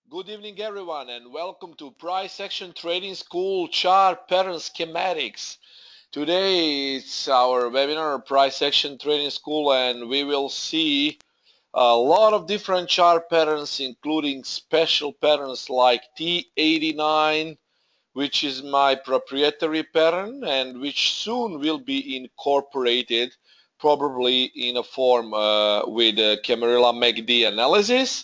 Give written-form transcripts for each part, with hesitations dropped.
Good evening, everyone, and welcome to Price Action Trading School Chart Pattern Schematics. Today it's our webinar, Price Action Trading School, and we will see a lot of different chart patterns, including special patterns like T89, which is my proprietary pattern and which soon will be incorporated probably in a form with Camarilla MACD analysis,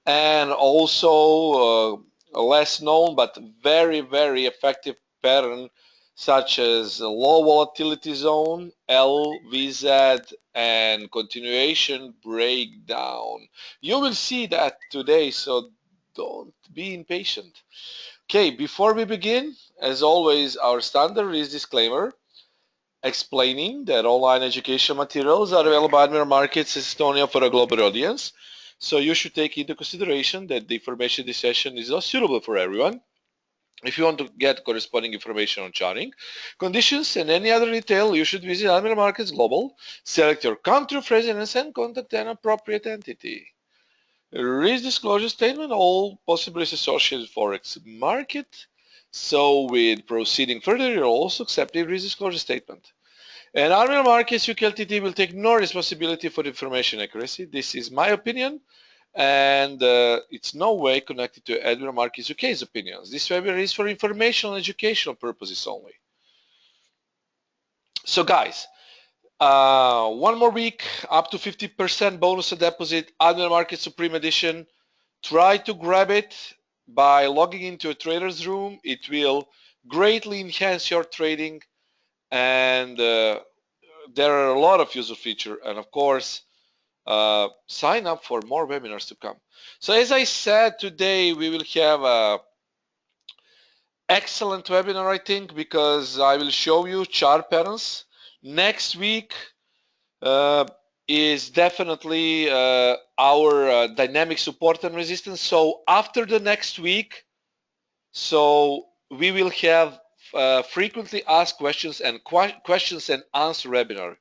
and also a less known but very effective pattern such as low volatility zone, LVZ, and continuation breakdown. You will see that today, so don't be impatient. Okay, before we begin, as always, our standard is disclaimer explaining that online education materials are available at Admiral Markets Estonia for a global audience. So you should take into consideration that the information in this session is not suitable for everyone. If you want to get corresponding information on charting conditions and any other detail, you should visit Admiral Markets Global, select your country of residence, and contact an appropriate entity. Risk disclosure statement, all possibilities associated with Forex market. So with proceeding further, you'll also accept the risk disclosure statement. And Admiral Markets UK Ltd will take no responsibility for information accuracy. This is my opinion, and it's no way connected to Admiral Markets UK's opinions. This webinar is for informational and educational purposes only. So guys, one more week, up to 50% bonus on deposit, Admiral Markets Supreme Edition. Try to grab it by logging into a trader's room. It will greatly enhance your trading, and there are a lot of user features, and of course sign up for more webinars to come. So as I said, today we will have a excellent webinar, I think, because I will show you chart patterns. Next week is definitely our dynamic support and resistance. So after the next week, so we will have frequently asked questions and questions and answer webinar,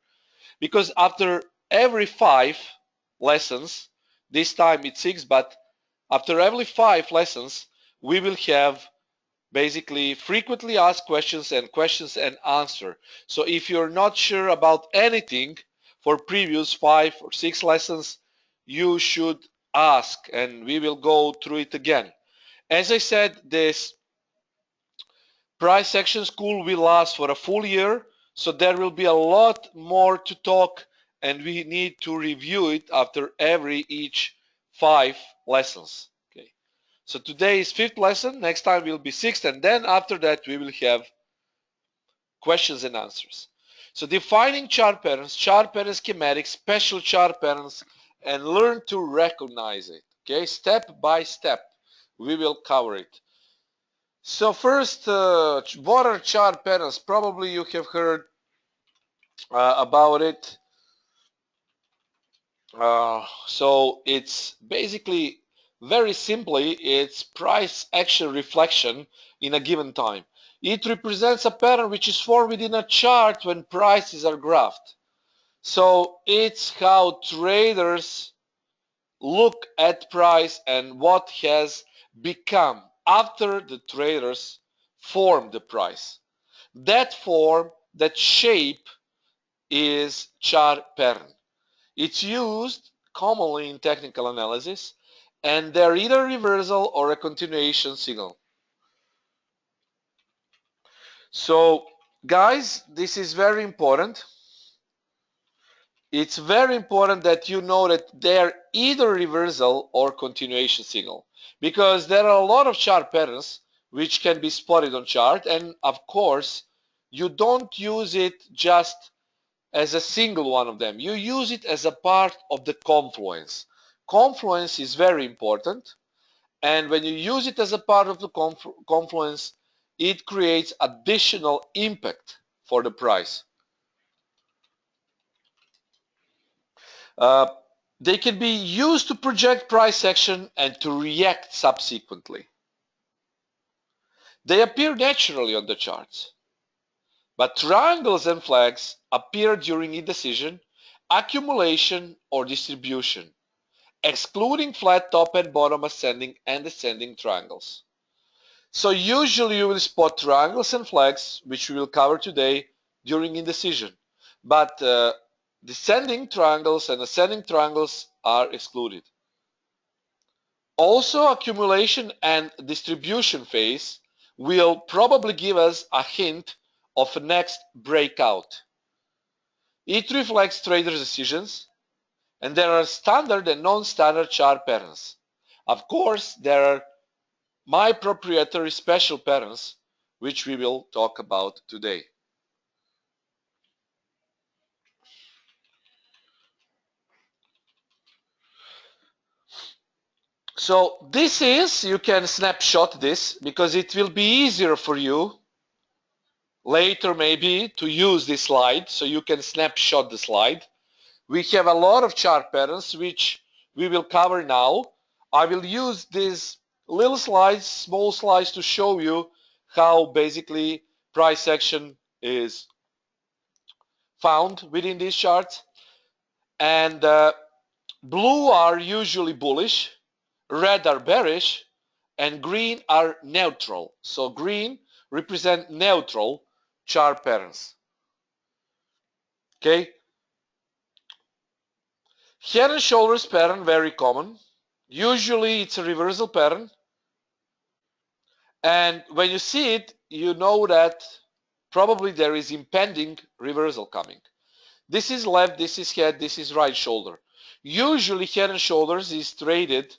because after every 5 lessons, this time it's 6, but after every 5 lessons, we will have basically frequently asked questions and answer. So if you're not sure about anything for previous 5 or 6 lessons, you should ask and we will go through it again. As I said, this price action school will last for a full year, so there will be a lot more to talk, and we need to review it after each 5 lessons. Okay. So today is 5th lesson, next time will be 6th, and then after that we will have questions and answers. So defining chart patterns schematics, special chart patterns, and learn to recognize it. Okay, step by step we will cover it. So first, what are chart patterns? Probably you have heard about it. So it's basically, very simply, it's price action reflection in a given time. It represents a pattern which is formed within a chart when prices are graphed. So it's how traders look at price and what has become after the traders form the price. That form, that shape is chart pattern. It's used commonly in technical analysis, and they're either a reversal or a continuation signal. So guys, this is very important. It's very important that you know that they're either reversal or continuation signal, because there are a lot of chart patterns which can be spotted on chart, and of course you don't use it just as a single one of them. You use it as a part of the confluence. Confluence is very important, and when you use it as a part of the confluence, it creates additional impact for the price. They can be used to project price action and to react subsequently. They appear naturally on the charts, but triangles and flags appear during indecision, accumulation, or distribution, excluding flat top and bottom ascending and descending triangles. So usually you will spot triangles and flags, which we will cover today during indecision. But descending triangles and ascending triangles are excluded. Also, accumulation and distribution phase will probably give us a hint of a next breakout. It reflects traders' decisions, and there are standard and non-standard chart patterns. Of course, there are my proprietary special patterns, which we will talk about today. So this is, you can snapshot this because it will be easier for you later maybe to use this slide, so you can snapshot the slide. We have a lot of chart patterns which we will cover now. I will use these little slides, small slides, to show you how basically price action is found within these charts. And blue are usually bullish, red are bearish, and green are neutral. So green represent neutral chart patterns. Okay. Head and shoulders pattern, very common. Usually it's a reversal pattern. And when you see it, you know that probably there is impending reversal coming. This is left, this is head, this is right shoulder. Usually head and shoulders is traded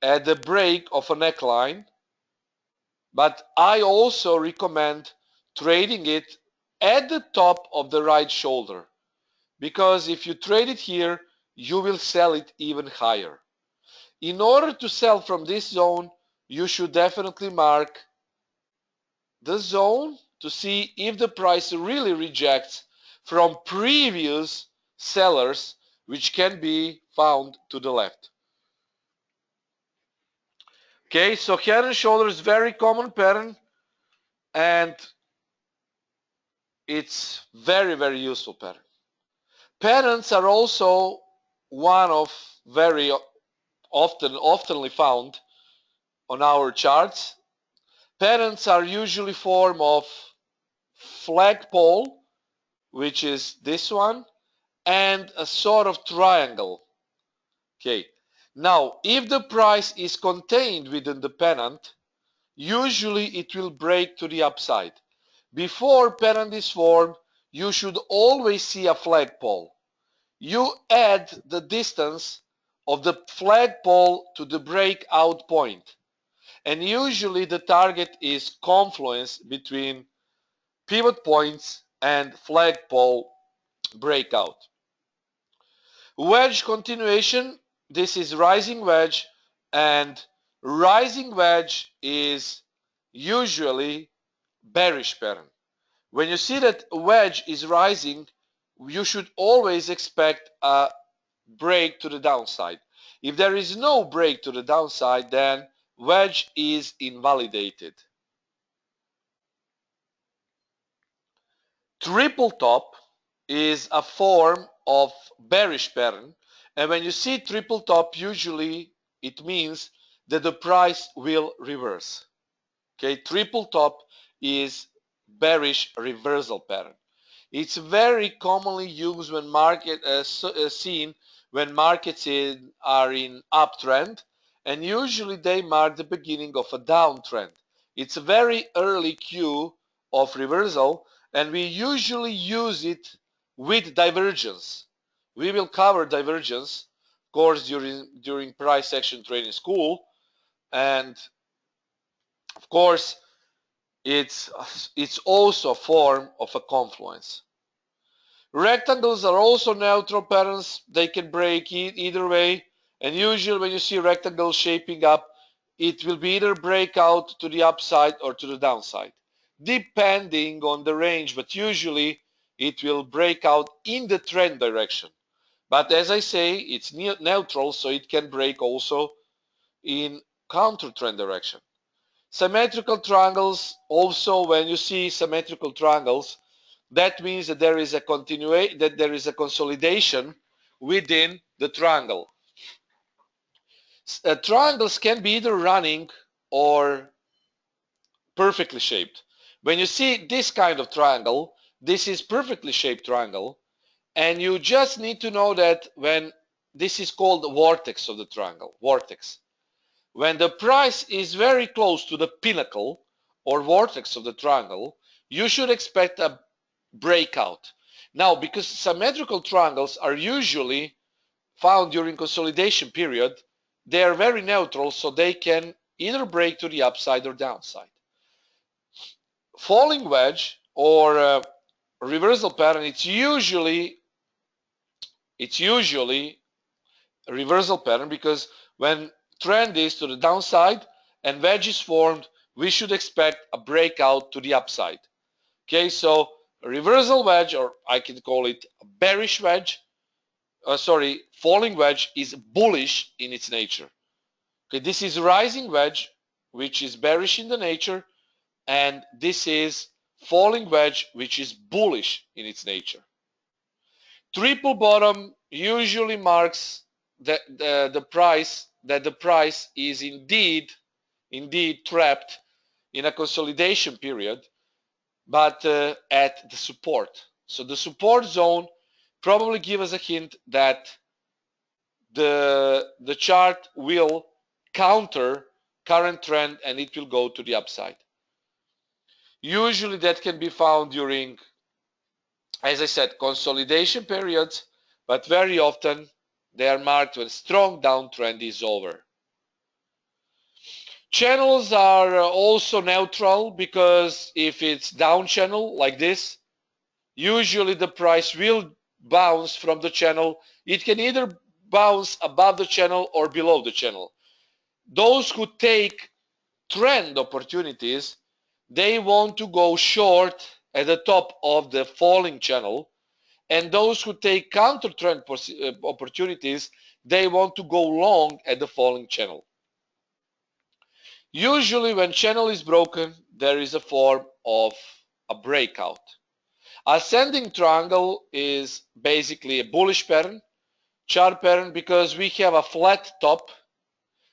at the break of a neckline, but I also recommend trading it at the top of the right shoulder, because if you trade it here, you will sell it even higher. In order to sell from this zone, you should definitely mark the zone to see if the price really rejects from previous sellers, which can be found to the left. Okay, so head and shoulders, very common pattern, and it's very, very useful pattern. Patterns are also one of very oftenly found on our charts. Patterns are usually form of flagpole, which is this one, and a sort of triangle. Okay. Now, if the price is contained within the pennant, usually it will break to the upside. Before pennant is formed, you should always see a flagpole. You add the distance of the flagpole to the breakout point, and usually the target is confluence between pivot points and flagpole breakout. Wedge continuation, this is rising wedge, and rising wedge is usually bearish pattern. When you see that wedge is rising, you should always expect a break to the downside. If there is no break to the downside, then wedge is invalidated. Triple top is a form of bearish pattern, and when you see triple top, usually it means that the price will reverse. Okay, triple top is bearish reversal pattern. It's very commonly used when seen when markets are in uptrend, and usually they mark the beginning of a downtrend. It's a very early cue of reversal, and we usually use it with divergence. We will cover divergence, of course, during price action trading school, and of course it's also a form of a confluence. Rectangles are also neutral patterns. They can break either way, and usually when you see rectangles shaping up, it will be either breakout to the upside or to the downside, depending on the range, but usually it will break out in the trend direction. But as I say, it's neutral, so it can break also in counter trend direction. Symmetrical triangles, also when you see symmetrical triangles, that means that there is a consolidation within the triangle. Triangles can be either running or perfectly shaped. When you see this kind of triangle, this is perfectly shaped triangle, and you just need to know that when this is called the vortex of the triangle, vortex. When the price is very close to the pinnacle or vortex of the triangle, you should expect a breakout. Now, because symmetrical triangles are usually found during consolidation period, they are very neutral, so they can either break to the upside or downside. Falling wedge or reversal pattern, it's usually a reversal pattern, because when trend is to the downside and wedge is formed, we should expect a breakout to the upside. Okay, so a reversal wedge, or I can call it a bearish wedge, falling wedge is bullish in its nature. Okay, this is rising wedge, which is bearish in the nature, and this is falling wedge, which is bullish in its nature. Triple bottom usually marks that the price is indeed trapped in a consolidation period, but at the support. So the support zone probably gives us a hint that the chart will counter current trend and it will go to the upside. Usually that can be found during, as I said, consolidation periods, but very often they are marked when strong downtrend is over. Channels are also neutral, because if it's down channel like this, usually the price will bounce from the channel. It can either bounce above the channel or below the channel. Those who take trend opportunities, they want to go short at the top of the falling channel, and those who take counter trend opportunities, they want to go long at the falling channel. Usually when channel is broken, there is a form of a breakout. Ascending triangle is basically a bullish pattern, chart pattern, because we have a flat top,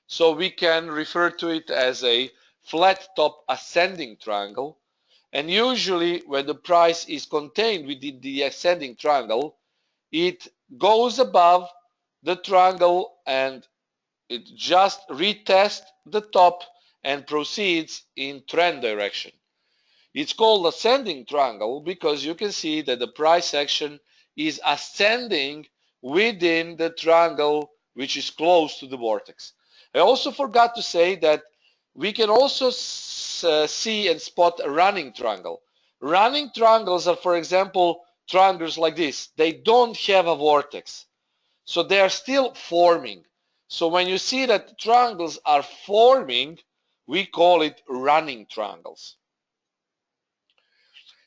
so we can refer to it as a flat top ascending triangle. And usually when the price is contained within the ascending triangle, it goes above the triangle and it just retests the top and proceeds in trend direction. It's called ascending triangle because you can see that the price action is ascending within the triangle which is close to the vortex. I also forgot to say that we can also see and spot a running triangle. Running triangles are, for example, triangles like this. They don't have a vortex, so they are still forming. So when you see that triangles are forming, we call it running triangles.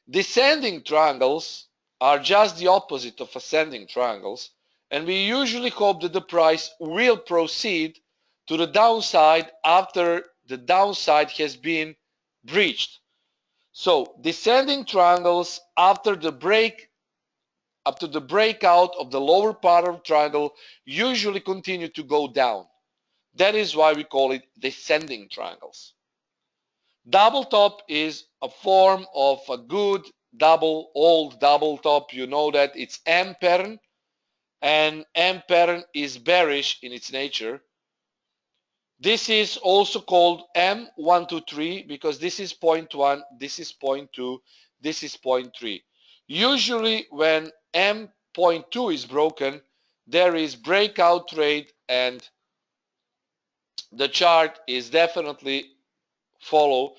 Descending triangles are just the opposite of ascending triangles, and we usually hope that the price will proceed to the downside after the downside has been breached. So descending triangles after the breakout of the lower part of the triangle usually continue to go down. That is why we call it descending triangles. Double top is a form of a good old double top. You know that it's M pattern, and M pattern is bearish in its nature. This is also called M123 because this is point 1, this is point 2, this is point 3. Usually when M.2 is broken, there is breakout trade and the chart is definitely following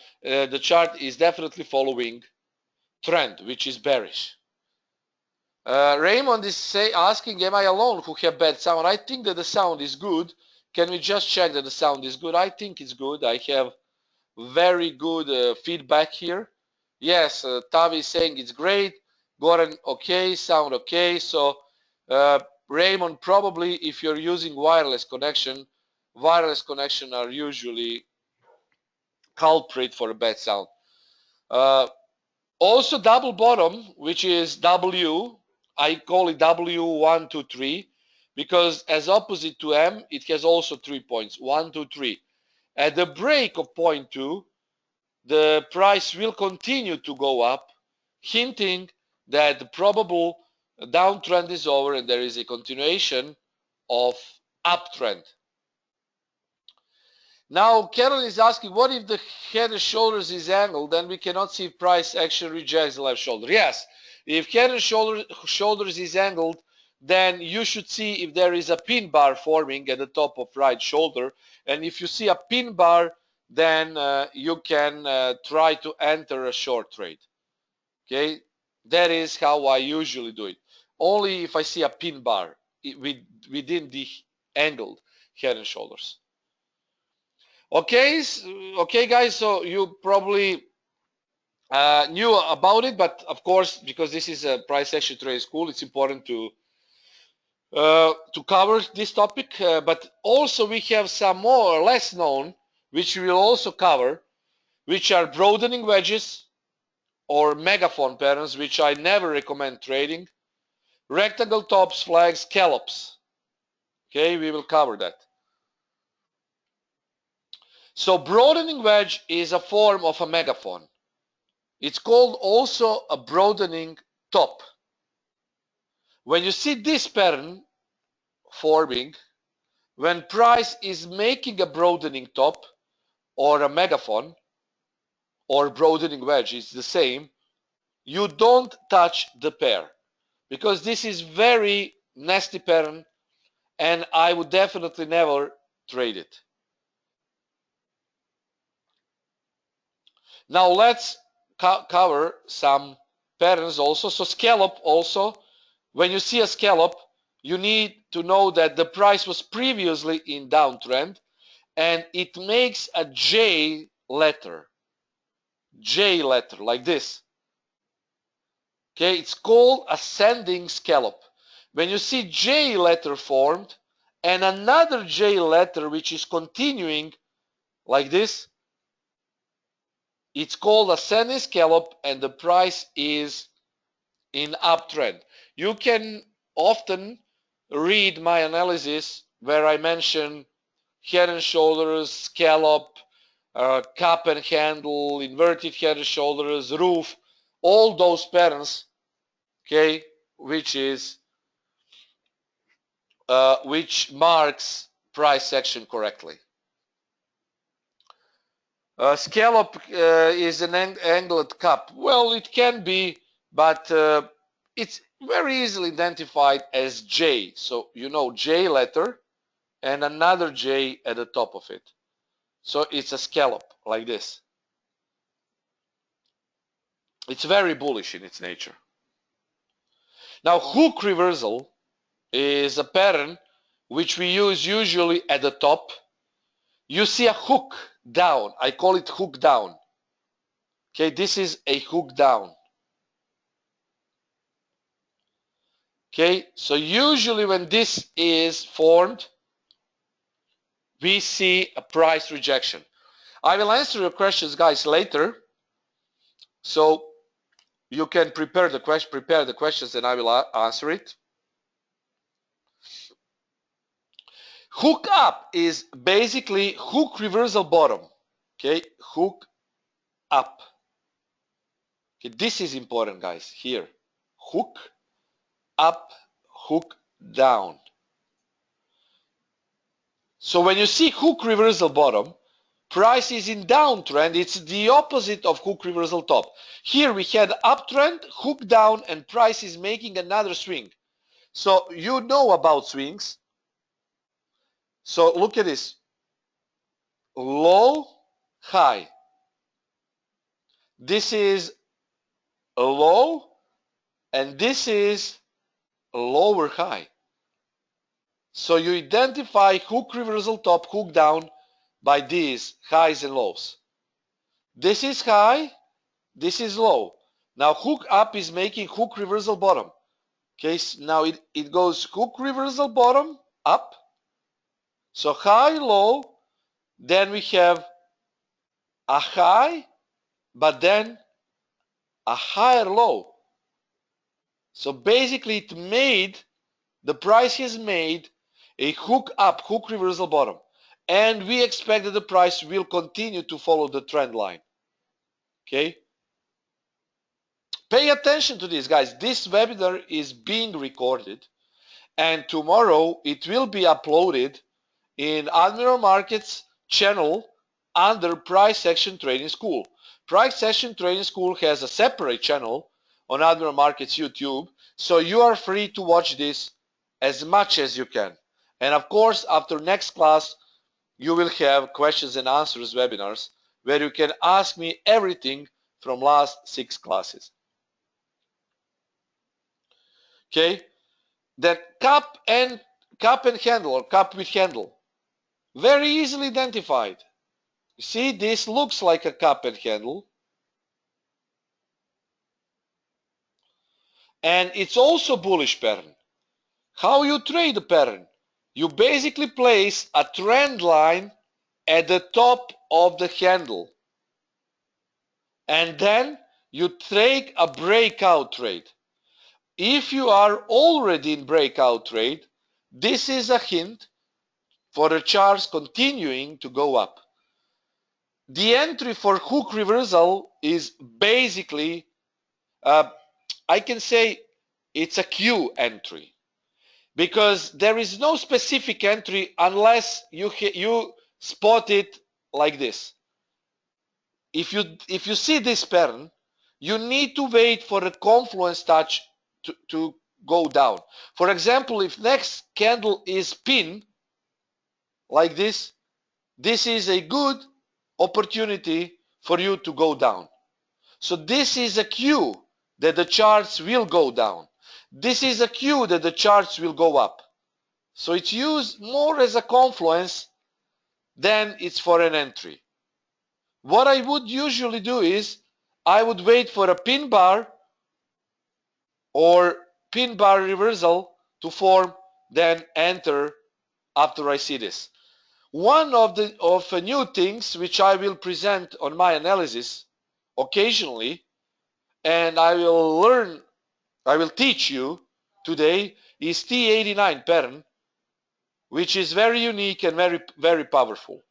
trend, which is bearish. Raymond is asking, am I alone who have bad sound? I think that the sound is good. Can we just check that the sound is good? I think it's good. I have very good feedback here. Yes, Tavi is saying it's great. Goran, okay. Sound okay. So Raymond, probably if you're using wireless connection are usually culprit for a bad sound. Also double bottom, which is W, I call it W123, because as opposite to M, it has also 3 points, 1, 2, 3. At the break of point 2, the price will continue to go up, hinting that the probable downtrend is over and there is a continuation of uptrend. Now, Carol is asking, what if the head and shoulders is angled, then we cannot see if price action rejects the left shoulder? Yes, if head and shoulders is angled, then you should see if there is a pin bar forming at the top of right shoulder. And if you see a pin bar, then you can try to enter a short trade. Okay, that is how I usually do it. Only if I see a pin bar within the angled head and shoulders. Okay, okay, guys. So you probably knew about it, but of course, because this is a price action trade school, it's important to cover this topic. But also, we have some more or less known, which we will also cover, which are broadening wedges or megaphone patterns, which I never recommend trading. Rectangle tops, flags, scallops. Okay, we will cover that. So broadening wedge is a form of a megaphone. It's called also a broadening top. When you see this pattern forming, when price is making a broadening top or a megaphone or broadening wedge, it's the same, you don't touch the pair because this is very nasty pattern and I would definitely never trade it. Now let's cover some patterns also. So scallop also, when you see a scallop, you need to know that the price was previously in downtrend and it makes a J letter like this. Okay, it's called ascending scallop. When you see J letter formed and another J letter which is continuing like this, it's called ascending scallop and the price is in uptrend. You can often read my analysis where I mention head and shoulders, scallop, cup and handle, inverted head and shoulders, roof, all those patterns, okay, which marks price action correctly. Scallop is an angled cup. Well, it can be, but it's very easily identified as J. So you know J letter and another J at the top of it. So it's a scallop like this. It's very bullish in its nature. Now hook reversal is a pattern which we use usually at the top. You see a hook down. I call it hook down. Okay, this is a hook down. Okay, so usually when this is formed, we see a price rejection. I will answer your questions, guys, later. So you can prepare the questions and I will answer it. Hook up is basically hook reversal bottom. Okay, hook up. Okay, this is important, guys. Here, hook up, hook down. So when you see hook reversal bottom, price is in downtrend. It's the opposite of hook reversal top. Here we had uptrend, hook down, and price is making another swing. So you know about swings. So look at this. Low, high. This is a low, and this is a lower high. So you identify hook reversal top, hook down by these highs and lows. This is high, this is low. Now hook up is making hook reversal bottom. Okay, so now it goes hook reversal bottom, up. So high, low, then we have a high, but then a higher low. So basically it made the price has made a hook up, hook reversal bottom, and we expect that the price will continue to follow the trend line. Okay? Pay attention to this, guys. This webinar is being recorded, and tomorrow it will be uploaded in Admiral Markets channel under Price Action Trading School. Price Action Trading School has a separate channel on Admiral Markets YouTube, so you are free to watch this as much as you can. And of course, after next class, you will have questions and answers webinars where you can ask me everything from last 6 classes. Okay, then cup and handle, or cup with handle, very easily identified. You see, this looks like a cup and handle, and it's also bullish pattern. How you trade the pattern? You basically place a trend line at the top of the handle, and then you take a breakout trade. If you are already in breakout trade, this is a hint for the charts continuing to go up. The entry for hook reversal is basically, I can say it's a Q entry, because there is no specific entry unless you spot it like this. If you see this pattern, you need to wait for the confluence touch to go down. For example, if next candle is pin like this, this is a good opportunity for you to go down. So this is a cue that the charts will go down. This is a cue that the charts will go up. So it's used more as a confluence than it's for an entry. What I would usually do is I would wait for a pin bar or pin bar reversal to form, then enter after I see this. One of the new things which I will present on my analysis occasionally, and I will teach you today, is T89 pattern, which is very unique and very powerful.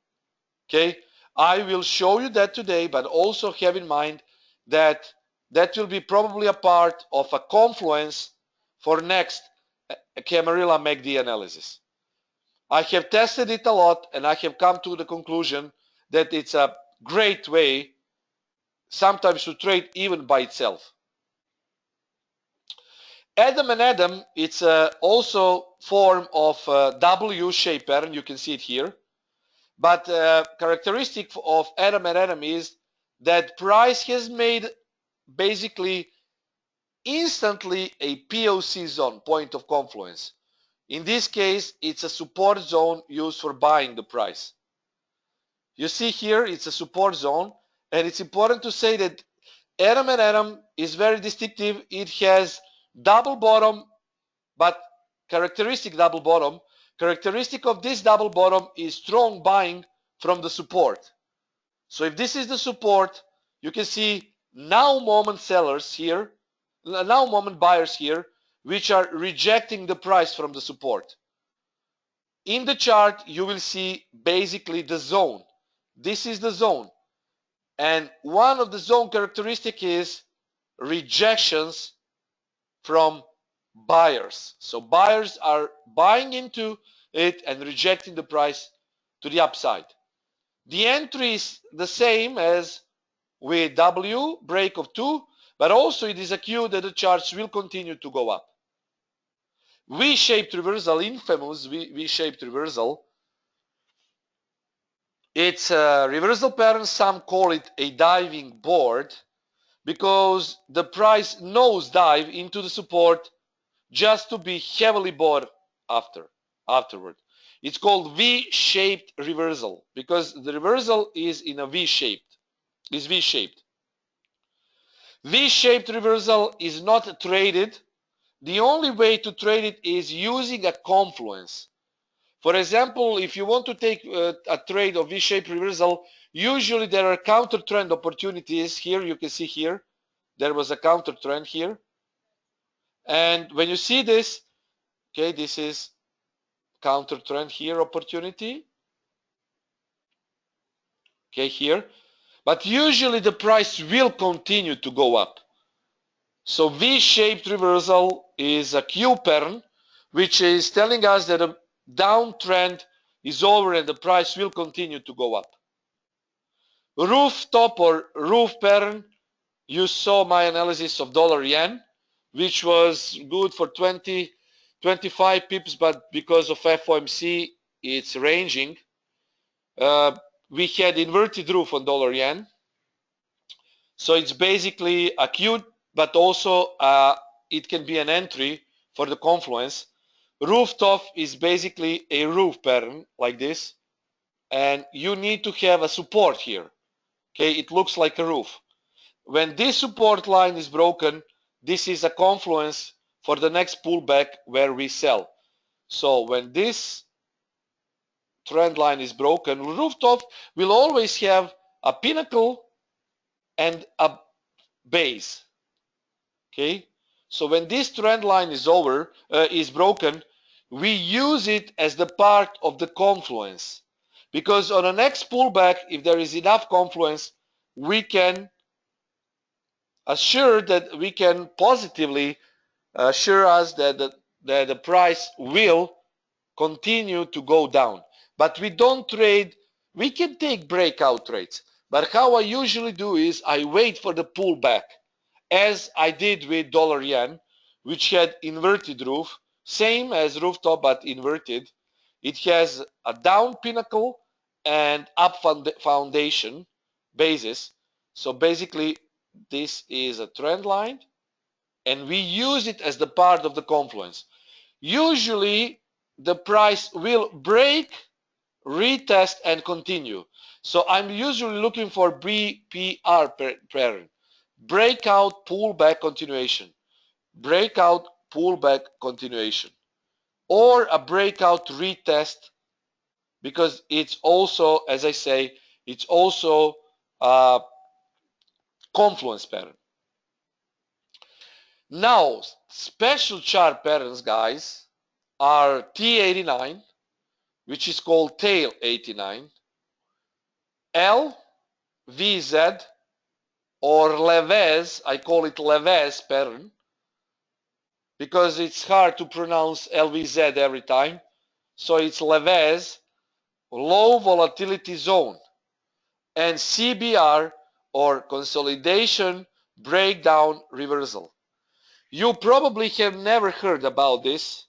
Okay, I will show you that today, but also have in mind that that will be probably a part of a confluence for next Camarilla MACD analysis. I have tested it a lot, and I have come to the conclusion that it's a great way sometimes to trade even by itself. Adam and Adam, it's also form of W-shaped pattern. You can see it here. But characteristic of Adam and Adam is that price has made basically instantly a POC zone, point of confluence. In this case, it's a support zone used for buying the price. You see here, it's a support zone, and it's important to say that Adam and Adam is very distinctive. It has double bottom, but characteristic double bottom. Characteristic of this double bottom is strong buying from the support. So if this is the support, you can see now moment sellers here, now moment buyers here, which are rejecting the price from the support. In the chart, you will see basically the zone. This is the zone. And one of the zone characteristic is rejections from buyers. So buyers are buying into it and rejecting the price to the upside. The entry is the same as with W, break of 2, but also it is a cue that the charts will continue to go up. V-shaped reversal, infamous V-shaped reversal. It's a reversal pattern. Some call it a diving board because the price nosedive into the support just to be heavily bought afterward. It's called V-shaped reversal because the reversal is in a V-shaped. Is V-shaped. V-shaped reversal is not traded. The only way to trade it is using a confluence. For example, if you want to take a trade of V-shaped reversal, usually there are counter trend opportunities. Here you can see here there was a counter trend here, and when you see this, Okay, this is counter trend here, opportunity. Okay, here. But usually the price will continue to go up. So V-shaped reversal is a Q pattern, which is telling us that a downtrend is over and the price will continue to go up. Rooftop or roof pattern, you saw my analysis of dollar yen, which was good for 20, 25 pips, but because of FOMC, it's ranging. We had inverted roof on dollar yen. So it's basically acute, but also it can be an entry for the confluence. Rooftop is basically a roof pattern like this, and you need to have a support here. Okay, it looks like a roof. When this support line is broken, this is a confluence for the next pullback where we sell. So when this trend line is broken, rooftop will always have a pinnacle and a base. Okay, so when this trend line is broken, we use it as the part of the confluence, because on the next pullback, if there is enough confluence, we can assure that we can positively assure us that the price will continue to go down. But we don't trade. We can take breakout trades, but how I usually do is I wait for the pullback, as I did with dollar yen, which had inverted roof, same as rooftop but inverted. It has a down pinnacle and up foundation basis. So basically this is a trend line and we use it as the part of the confluence. Usually the price will break, retest and continue. So I'm usually looking for BPR pattern. Breakout, pullback, continuation. Breakout, pullback, continuation. Or a breakout retest, because it's also, as I say, it's also a confluence pattern. Now, special chart patterns, guys, are T89, which is called tail 89, L, VZ, or Levez, I call it Levez pattern, because it's hard to pronounce LVZ every time. So it's Levez, low volatility zone, and CBR, or consolidation breakdown reversal. You probably have never heard about this,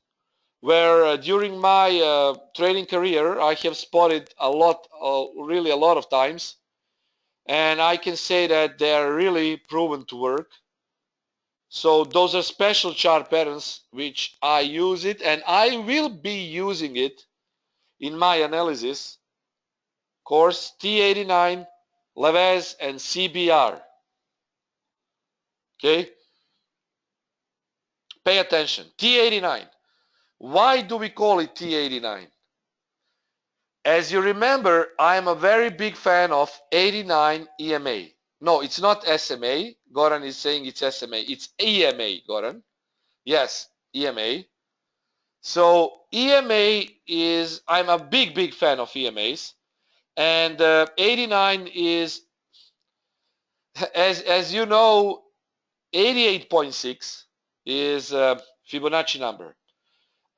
where during my trading career I have spotted a lot, really a lot of times, and I can say that they are really proven to work. So those are special chart patterns which I use it, and I will be using it in my analysis course. T89, Levez, and CBR. Okay, pay attention. T89. Why do we call it T89? As you remember, I am a very big fan of 89 EMA. No, it's not SMA. Goran is saying it's SMA. It's EMA, Goran. Yes, EMA. So EMA is, I'm a big fan of EMAs. And 89 is, as you know, 88.6 is a Fibonacci number.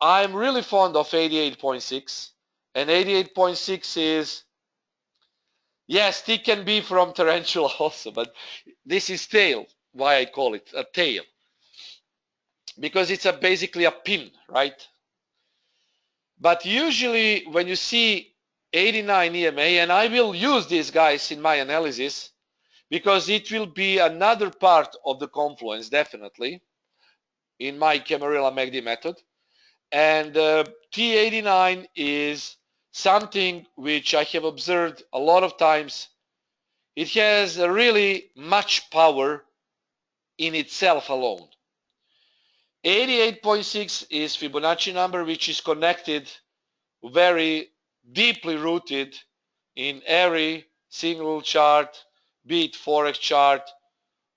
I'm really fond of 88.6, and 88.6 is, yes, it can be from tarantula also, but this is tail. Why I call it a tail? Because it's basically a pin, right? But usually when you see 89 EMA, and I will use these guys in my analysis, because it will be another part of the confluence, definitely, in my Camarilla MACD method. And T89 is something which I have observed a lot of times. It has really much power in itself alone. 88.6 is Fibonacci number, which is connected, very deeply rooted in every single chart, be it Forex chart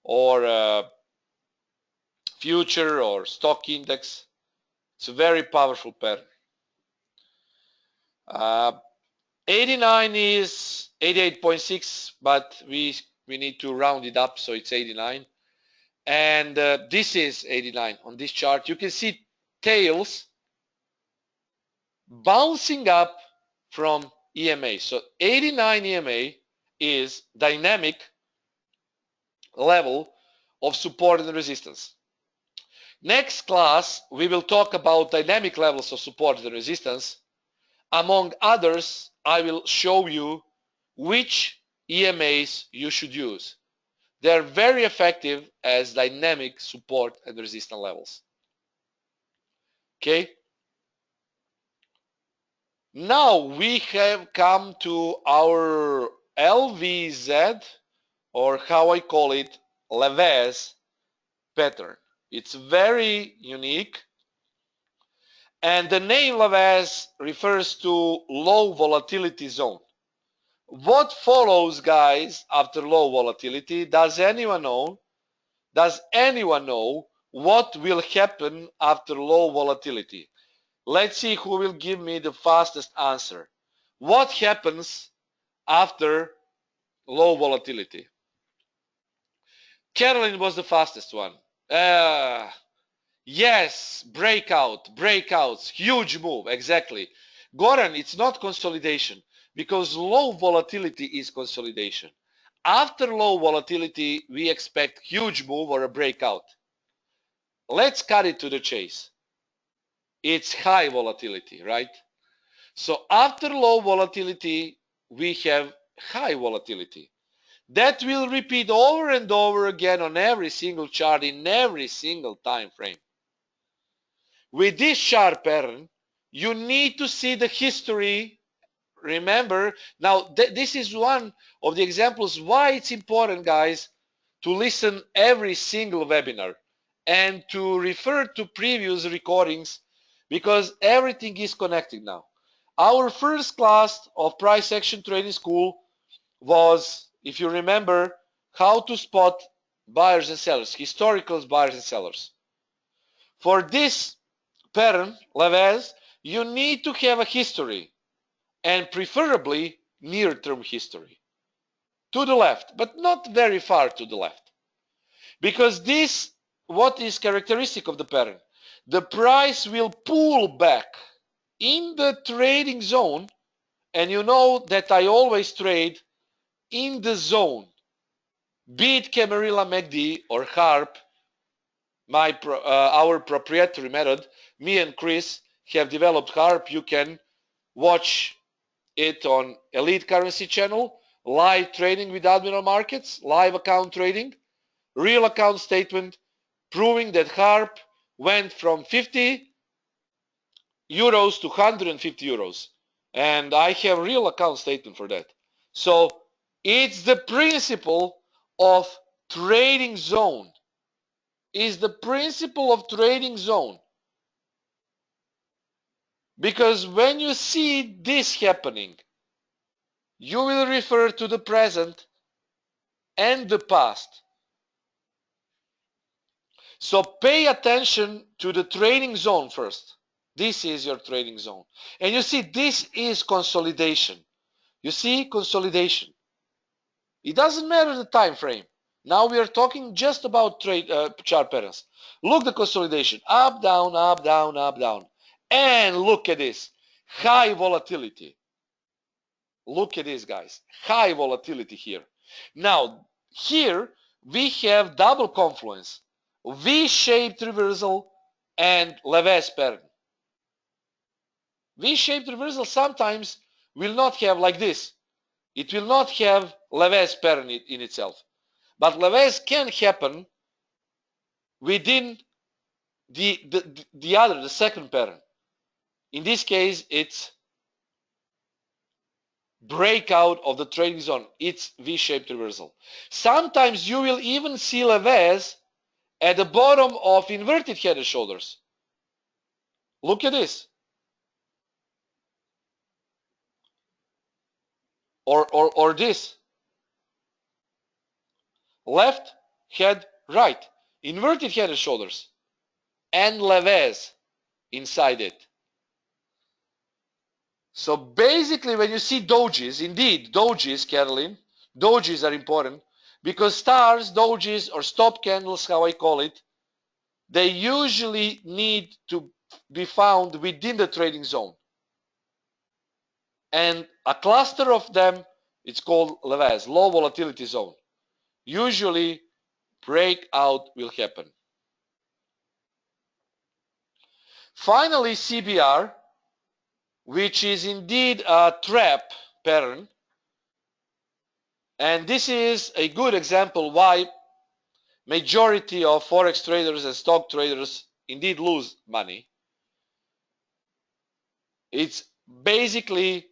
or future or stock index. It's a very powerful pattern. 89 is 88.6, but we need to round it up, so it's 89. And this is 89 on this chart. You can see tails bouncing up from EMA. So 89 EMA is dynamic level of support and resistance. Next class, we will talk about dynamic levels of support and resistance. Among others, I will show you which EMAs you should use. They're very effective as dynamic support and resistance levels. Okay? Now we have come to our LVZ, or how I call it, Levez pattern. It's very unique. And the name Levez refers to low volatility zone. What follows, guys, after low volatility? Does anyone know? Does anyone know what will happen after low volatility? Let's see who will give me the fastest answer. What happens after low volatility? Caroline was the fastest one. Yes, breakouts, huge move, exactly. Goran, it's not consolidation because low volatility is consolidation. After low volatility, we expect huge move or a breakout. Let's cut it to the chase. It's high volatility, right? So after low volatility, we have high volatility. That will repeat over and over again on every single chart in every single time frame. With this chart pattern, you need to see the history. Remember, now this is one of the examples why it's important, guys, to listen every single webinar and to refer to previous recordings because everything is connected now. Our first class of price action trading school was, if you remember, how to spot buyers and sellers, historical buyers and sellers. For this pattern, Levez, you need to have a history and preferably near-term history. To the left, but not very far to the left. Because this, what is characteristic of the pattern? The price will pull back in the trading zone, and you know that I always trade in the zone. Be it Camarilla MACD or HARP, our proprietary method, me and Chris have developed HARP. You can watch it on Elite Currency channel, live trading with Admiral Markets, live account trading, real account statement proving that HARP went from 50 euros to 150 euros. And I have real account statement for that. So it's the principle of trading zone. Is the principle of trading zone. Because when you see this happening, you will refer to the present and the past. So pay attention to the trading zone first. This is your trading zone. And you see, this is consolidation. You see, consolidation. It doesn't matter the time frame. Now we are talking just about chart patterns. Look the consolidation. Up, down, up, down, up, down. And look at this. High volatility. Look at this, guys. High volatility here. Now, here we have double confluence. V-shaped reversal and Levez pattern. V-shaped reversal sometimes will not have like this. It will not have Levez pattern in itself. But Levez can happen within the second pattern. In this case, it's breakout of the trading zone. It's V-shaped reversal. Sometimes you will even see Levez at the bottom of inverted head and shoulders. Look at this. Or this. Left, head, right. Inverted head and shoulders. And Levez inside it. So basically, when you see dojis, indeed, dojis, Caroline, dojis are important because stars, dojis, or stop candles, how I call it, they usually need to be found within the trading zone. And a cluster of them, it's called LVAS, low volatility zone. Usually, breakout will happen. Finally, CBR, which is indeed a trap pattern. And this is a good example why majority of forex traders and stock traders indeed lose money. It's basically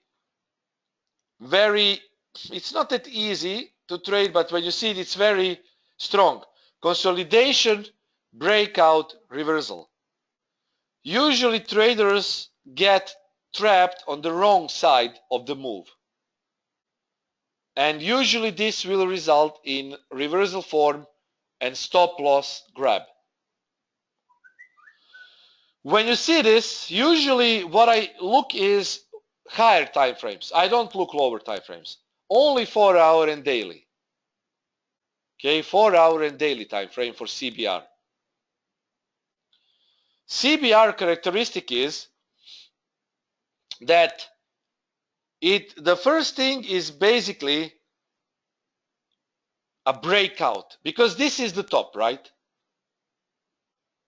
it's not that easy to trade, but when you see it, it's very strong. Consolidation, breakout, reversal. Usually traders get trapped on the wrong side of the move. And usually this will result in reversal form and stop loss grab. When you see this, usually what I look is higher time frames. I don't look lower time frames. Only 4 hour and daily. Okay, 4 hour and daily time frame for CBR. CBR characteristic is that the first thing is basically a breakout, because this is the top, right?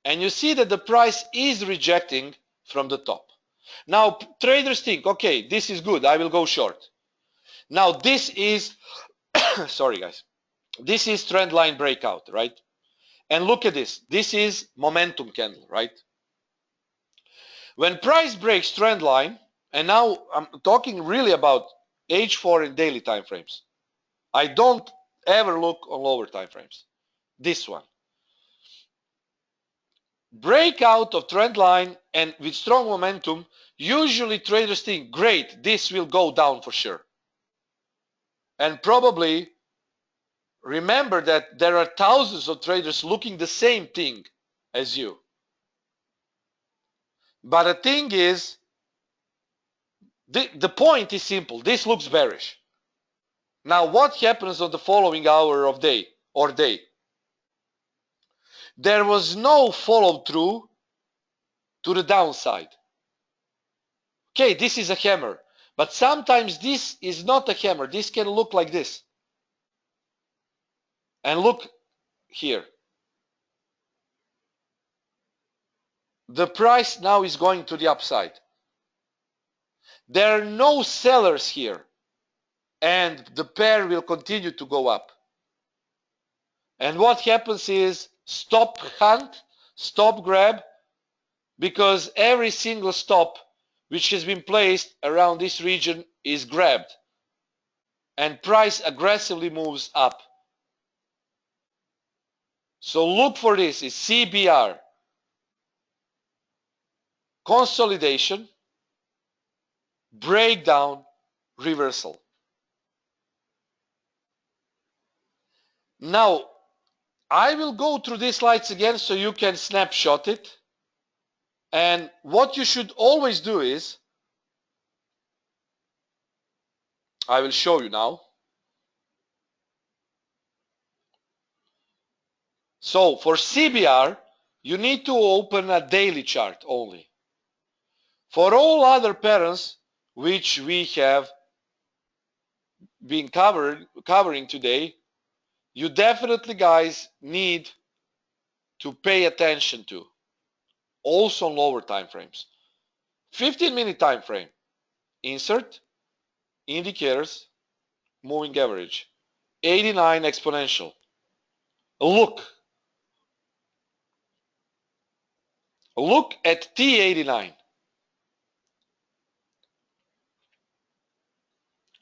And you see that the price is rejecting from the top. Now traders think, okay, this is good, I will go short. Now this is sorry guys, this is trend line breakout, right? And look at this, this is momentum candle, right? When price breaks trend line, and now I'm talking really about H4 and daily time frames. I don't ever look on lower time frames. This one. Breakout of trend line and with strong momentum, usually traders think, great, this will go down for sure. And probably remember that there are thousands of traders looking the same thing as you. But the thing is, the point is simple. This looks bearish. Now what happens on the following hour of day or day? There was no follow through to the downside. Okay, this is a hammer, but sometimes this is not a hammer. This can look like this. And look here. The price now is going to the upside. There are no sellers here, and the pair will continue to go up. And what happens is stop hunt, stop grab, because every single stop which has been placed around this region is grabbed, and price aggressively moves up. So look for this, is CBR. Consolidation, breakdown, reversal. Now, I will go through these slides again so you can snapshot it. And what you should always do is, I will show you now. So for CBR, you need to open a daily chart only. For all other patterns which we have been covering today, you definitely, guys, need to pay attention to. Also on lower time frames. 15-minute time frame. Insert, indicators, moving average. 89 exponential. Look at T89.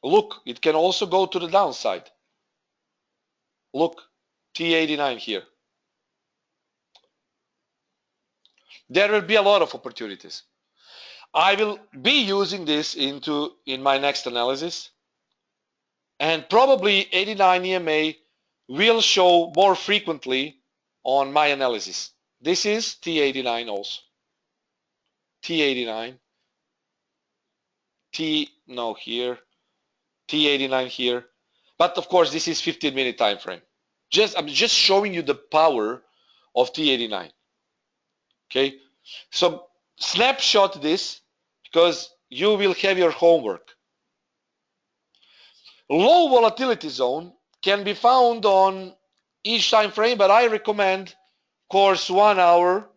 Look, it can also go to the downside. Look, T89 here. There will be a lot of opportunities. I will be using this in my next analysis, and probably 89 EMA will show more frequently on my analysis. This is T89 also. T89, here, T89 here. But of course, this is 15-minute time frame. I'm just showing you the power of T89. Okay, so snapshot this because you will have your homework. Low volatility zone can be found on each time frame, but I recommend, of course, 1 hour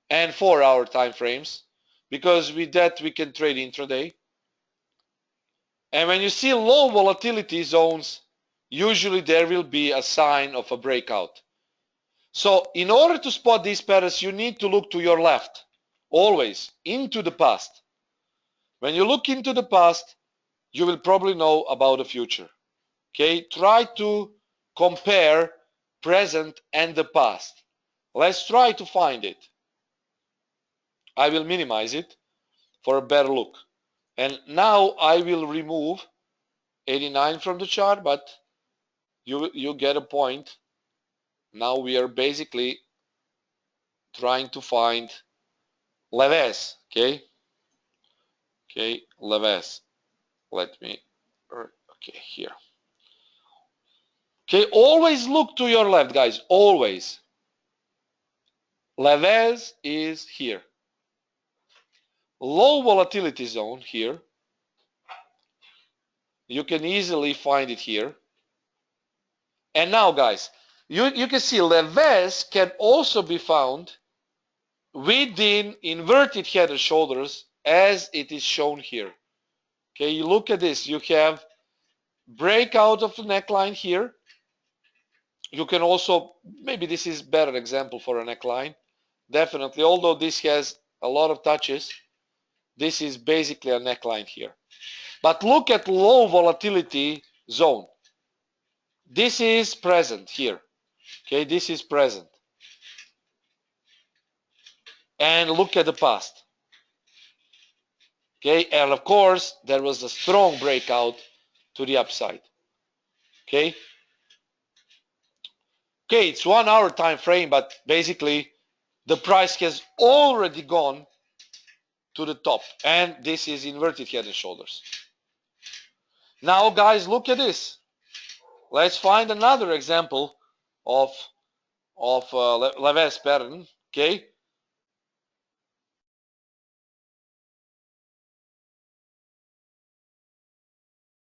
and 4 hour time frames, because with that we can trade intraday. And when you see low volatility zones, usually there will be a sign of a breakout. So in order to spot these patterns, you need to look to your left, always into the past. When you look into the past, you will probably know about the future. Okay, try to compare present and the past. Let's try to find it. I will minimize it for a better look. And now I will remove 89 from the chart, but you get a point. Now we are basically trying to find Leves. Okay, Leves. Let me, okay, here. Okay, always look to your left, guys, always. Leves is here. Low volatility zone here. You can easily find it here. And now, guys, you can see Leves can also be found within inverted head and shoulders, as it is shown here. Okay, you look at this. You have breakout of the neckline here. You can also, maybe this is better example for a neckline. Definitely, although this has a lot of touches, this is basically a neckline here. But look at low volatility zone. This is present here. Okay, this is present. And look at the past. Okay, and of course, there was a strong breakout to the upside. Okay. Okay, it's 1 hour time frame, but basically the price has already gone to the top, and this is inverted head and shoulders. Now, guys, look at this. Let's find another example of Leves pattern. Okay.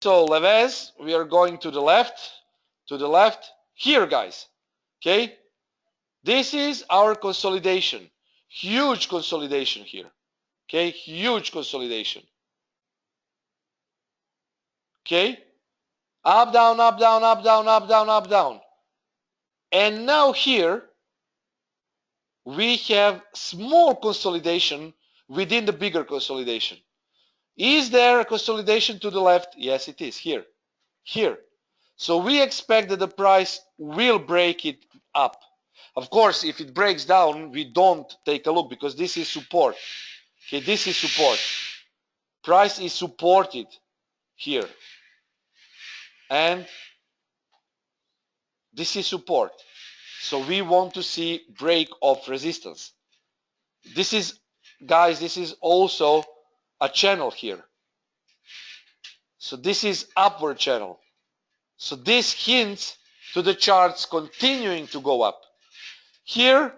So Leves, we are going to the left, here, guys. Okay. This is our consolidation. Huge consolidation here. Okay, huge consolidation. Okay, up, down, up, down, up, down, up, down, up, down. And now here we have small consolidation within the bigger consolidation. Is there a consolidation to the left? Yes, it is here. Here. So we expect that the price will break it up. Of course, if it breaks down, we don't take a look because this is support. Okay, this is support. Price is supported here. And this is support. So we want to see break of resistance. This is, guys, this is also a channel here. So this is upward channel. So this hints to the charts continuing to go up. Here,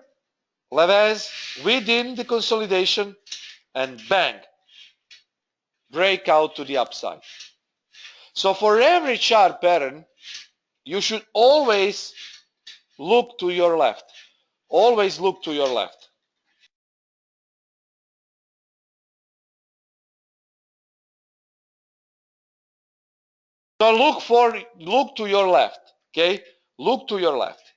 Leves within the consolidation, and bang, breakout to the upside. So for every chart pattern, you should always look to your left. Always look to your left. So look to your left. Okay, look to your left.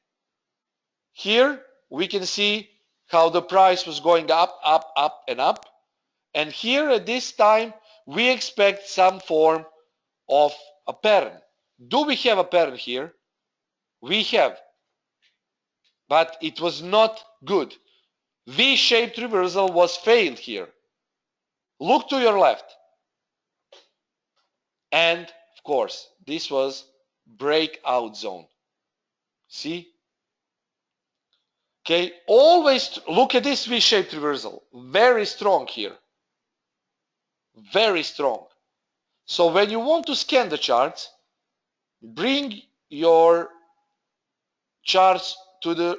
Here we can see how the price was going up, up, up, and up. And here at this time, we expect some form of a pattern. Do we have a pattern here? We have, but it was not good. V-shaped reversal was failed here. Look to your left. And of course, this was breakout zone. See? Okay, always look at this V-shaped reversal. Very strong here. Very strong. So when you want to scan the charts, bring your charts to the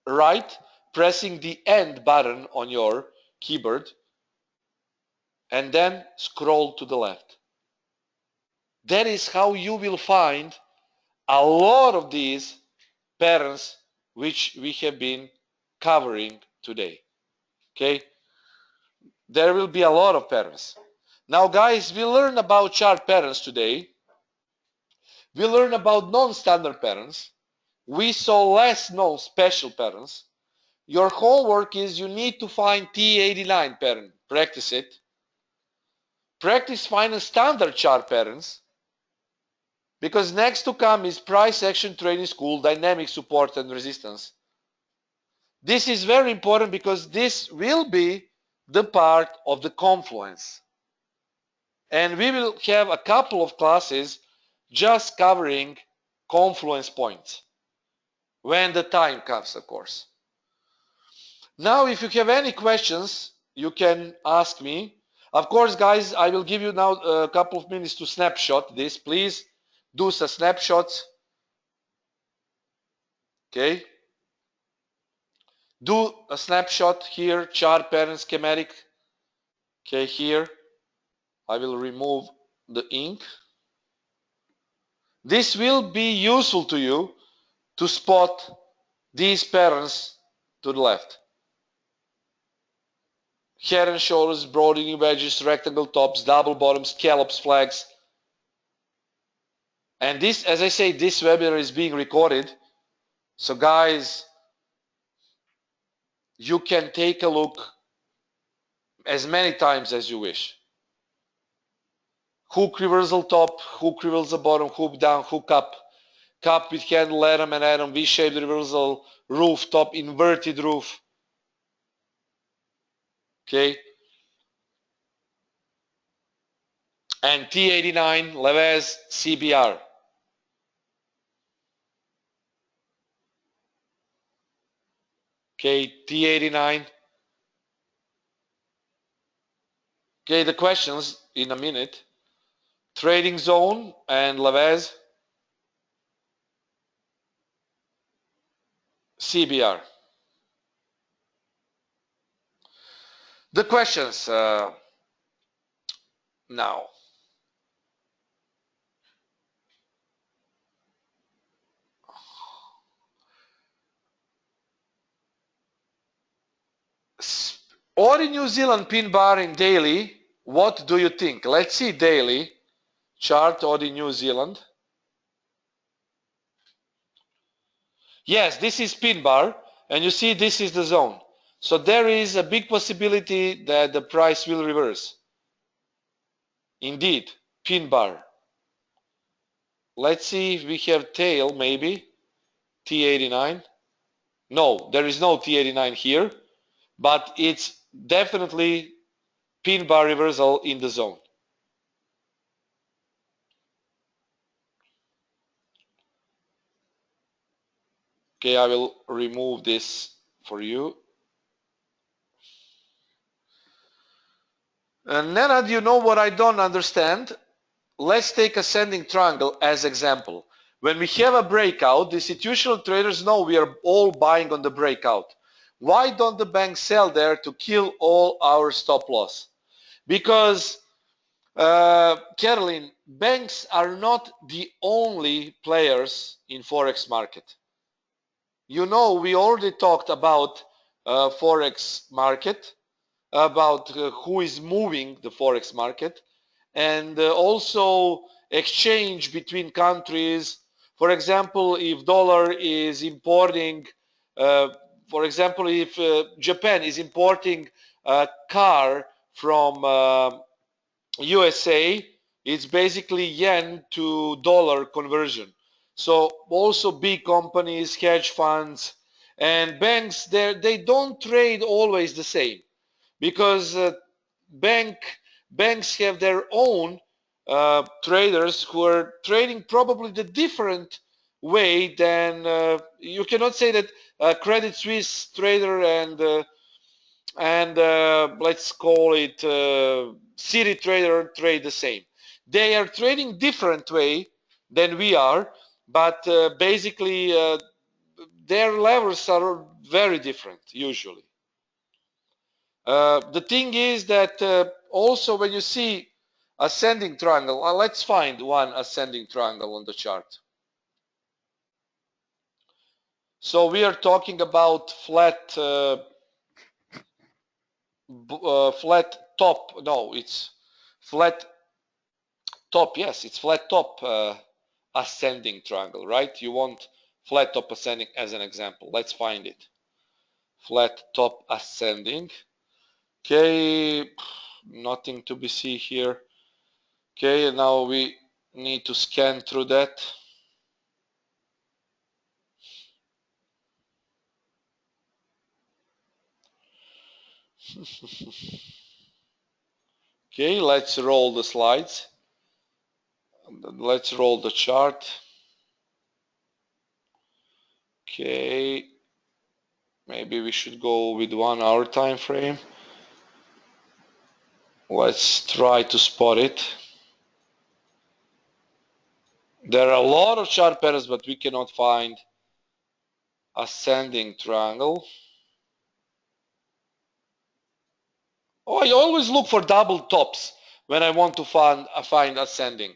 right, pressing the end button on your keyboard, and then scroll to the left. That is how you will find a lot of these patterns which we have been covering today. Okay, there will be a lot of patterns. Now guys, we learned about chart patterns today. We learned about non-standard patterns. We saw less known special patterns. Your homework is you need to find T89 pattern. Practice it. Practice finding standard chart patterns, because next to come is price action trading school, dynamic support and resistance. This is very important because this will be the part of the confluence. And we will have a couple of classes just covering confluence points when the time comes, of course. Now, if you have any questions, you can ask me. Of course, guys, I will give you now a couple of minutes to snapshot this. Please do some snapshots. Okay. Do a snapshot here, chart pattern schematic. Okay, here. I will remove the ink. This will be useful to you to spot these patterns to the left. Head and shoulders, broadening wedges, rectangle tops, double bottoms, scallops, flags. And this, as I say, this webinar is being recorded. So guys, you can take a look as many times as you wish. Hook reversal top, hook reversal bottom, hook down, hook up, cup with handle, atom and atom, V-shaped reversal, roof top, inverted roof. Okay. And T89, Levez, CBR. Okay, T89. Okay, the questions in a minute. Trading zone and Levez, CBR. The questions now. Or in New Zealand pin bar in daily, what do you think? Let's see daily chart or in New Zealand. Yes, this is pin bar, and you see this is the zone. So there is a big possibility that the price will reverse. Indeed, pin bar. Let's see if we have tail, maybe. T89. No, there is no T89 here, but it's definitely pin bar reversal in the zone. Okay, I will remove this for you. And Nenad, you know what I don't understand? Let's take ascending triangle as example. When we have a breakout, the institutional traders know we are all buying on the breakout. Why don't the banks sell there to kill all our stop loss? Because, Caroline, banks are not the only players in Forex market. You know, we already talked about Forex market, about who is moving the Forex market, and also exchange between countries. For example, if dollar is importing, for example, if Japan is importing a car from USA, it's basically yen to dollar conversion. So also big companies, hedge funds, and banks, they don't trade always the same, because banks have their own traders who are trading probably the different way, then you cannot say that Credit Suisse trader and let's call it City trader trade the same. They are trading different way than we are, but basically their levels are very different usually. The thing is that also when you see ascending triangle, let's find one ascending triangle on the chart. So we are talking about flat flat top. No, it's flat top. Yes, it's flat top ascending triangle, right? You want flat top ascending as an example. Let's find it. Flat top ascending. Okay, nothing to be seen here. Okay, now we need to scan through that. Okay, let's roll the slides. Let's roll the chart. Okay, maybe we should go with 1 hour time frame. Let's try to spot it. There are a lot of chart patterns, but we cannot find ascending triangle. Oh, I always look for double tops when I want to find ascending.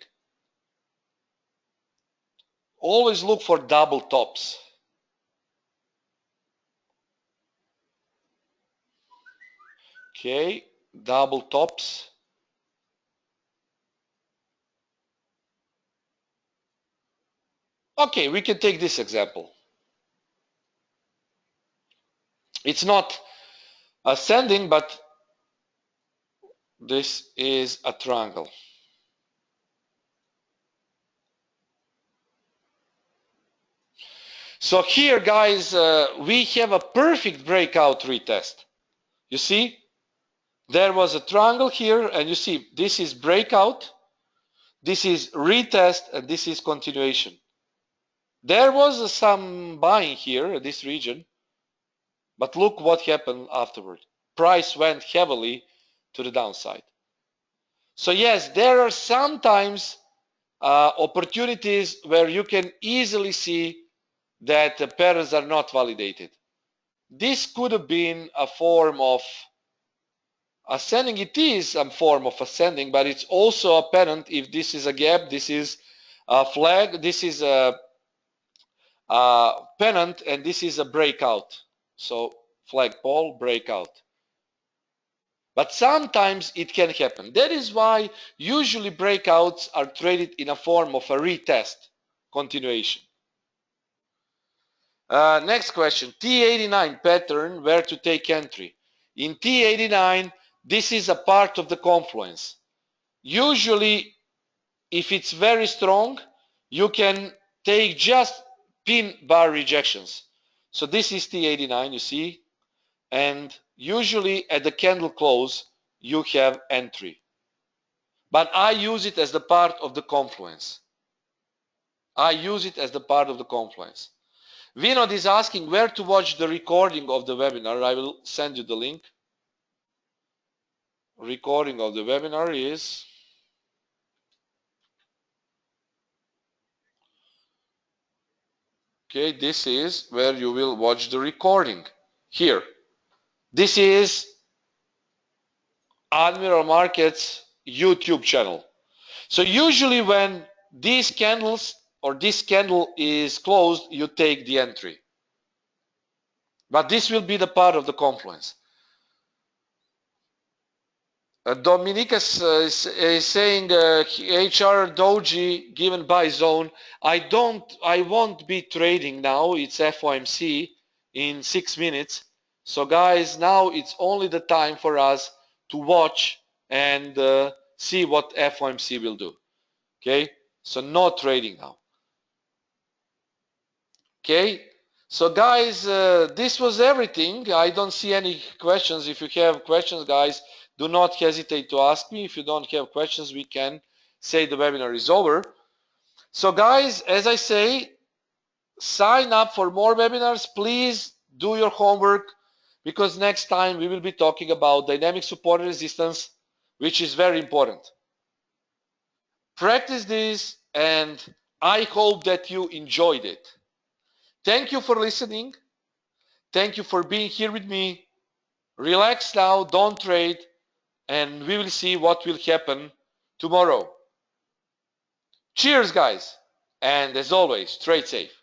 Always look for double tops. Okay, double tops. Okay, we can take this example. It's not ascending, but this is a triangle. So here, guys, we have a perfect breakout retest. You see, there was a triangle here, and you see this is breakout, this is retest, and this is continuation. There was some buying here in this region, but look what happened afterward. Price went heavily to the downside. So yes, there are sometimes opportunities where you can easily see that the patterns are not validated. This could have been a form of ascending. It is a form of ascending, but it's also apparent if this is a gap, this is a flag, this is a pennant, and this is a breakout. So flagpole, breakout. But sometimes it can happen. That is why usually breakouts are traded in a form of a retest continuation. Next question, T89 pattern, where to take entry. In T89, this is a part of the confluence. Usually, if it's very strong, you can take just pin bar rejections. So this is T89, you see, and usually at the candle close, you have entry. But I use it as the part of the confluence. I use it as the part of the confluence. Vinod is asking where to watch the recording of the webinar. I will send you the link. Recording of the webinar is okay. This is where you will watch the recording. Here, this is Admiral Markets YouTube channel. So usually when these candles or this candle is closed, you take the entry. But this will be the part of the confluence. Dominicus is saying HR doji given by zone. I won't be trading now. It's FOMC in 6 minutes. So guys, now it's only the time for us to watch and see what FOMC will do. Okay, so no trading now. Okay, so guys, this was everything. I don't see any questions. If you have questions, guys, do not hesitate to ask me. If you don't have questions, we can say the webinar is over. So guys, as I say, sign up for more webinars. Please do your homework, because next time we will be talking about dynamic support and resistance, which is very important. Practice this, and I hope that you enjoyed it. Thank you for listening. Thank you for being here with me. Relax now, don't trade, and we will see what will happen tomorrow. Cheers, guys, and as always, trade safe.